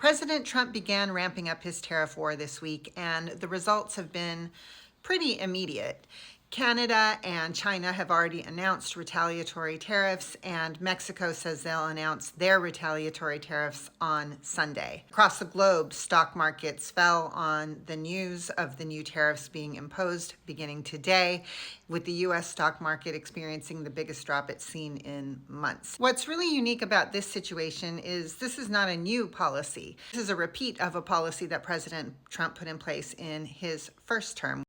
President Trump began ramping up his tariff war this week, and the results have been pretty immediate. Canada and China have already announced retaliatory tariffs, and Mexico says they'll announce their retaliatory tariffs on Sunday. Across the globe, stock markets fell on the news of the new tariffs being imposed beginning today, with the U.S. stock market experiencing the biggest drop it's seen in months. What's really unique about this situation is this is not a new policy. This is a repeat of a policy that President Trump put in place in his first term.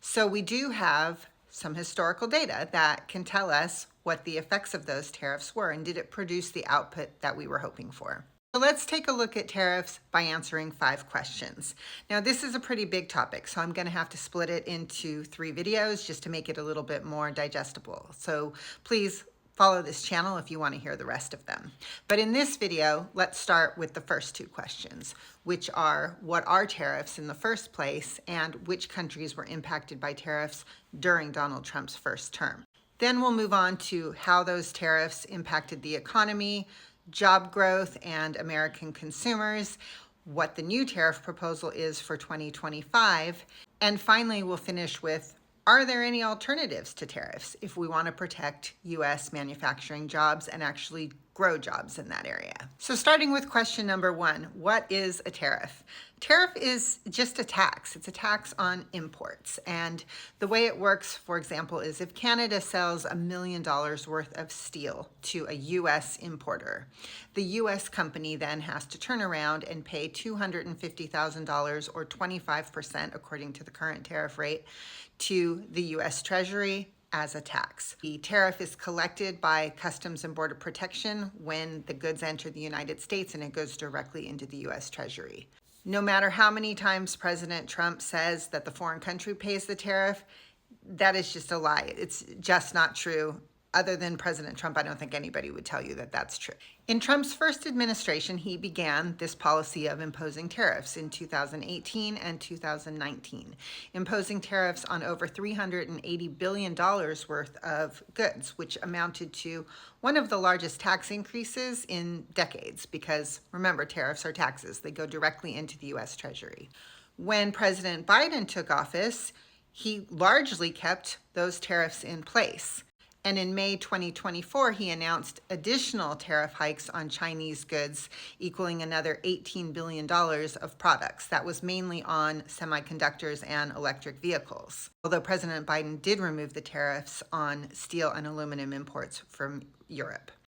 So we do have some historical data that can tell us what the effects of those tariffs were, and did it produce the output that we were hoping for. So let's take a look at tariffs by answering 5 questions. Now, this is a pretty big topic, so I'm going to have to split it into 3 videos just to make it a little bit more digestible. So please follow this channel if you want to hear the rest of them. But in this video, let's start with the first 2 questions, which are what are tariffs in the first place and which countries were impacted by tariffs during Donald Trump's first term. Then we'll move on to how those tariffs impacted the economy, job growth, and American consumers, what the new tariff proposal is for 2025, and finally we'll finish with, are there any alternatives to tariffs if we want to protect U.S. manufacturing jobs and actually grow jobs in that area? So starting with question number 1, what is a tariff? Tariff is just a tax. It's a tax on imports. And the way it works, for example, is if Canada sells $1 million worth of steel to a U.S. importer, the U.S. company then has to turn around and pay $250,000 or 25% according to the current tariff rate to the U.S. Treasury as a tax. The tariff is collected by Customs and Border Protection when the goods enter the United States, and it goes directly into the U.S. Treasury. No matter how many times President Trump says that the foreign country pays the tariff, that is just a lie. It's just not true. Other than President Trump, I don't think anybody would tell you that that's true. In Trump's first administration, he began this policy of imposing tariffs in 2018 and 2019, imposing tariffs on over $380 billion worth of goods, which amounted to one of the largest tax increases in decades, because remember, tariffs are taxes. They go directly into the U.S. Treasury. When President Biden took office, he largely kept those tariffs in place. And in May 2024, he announced additional tariff hikes on Chinese goods equaling another $18 billion of products. That was mainly on semiconductors and electric vehicles. Although President Biden did remove the tariffs on steel and aluminum imports from Europe.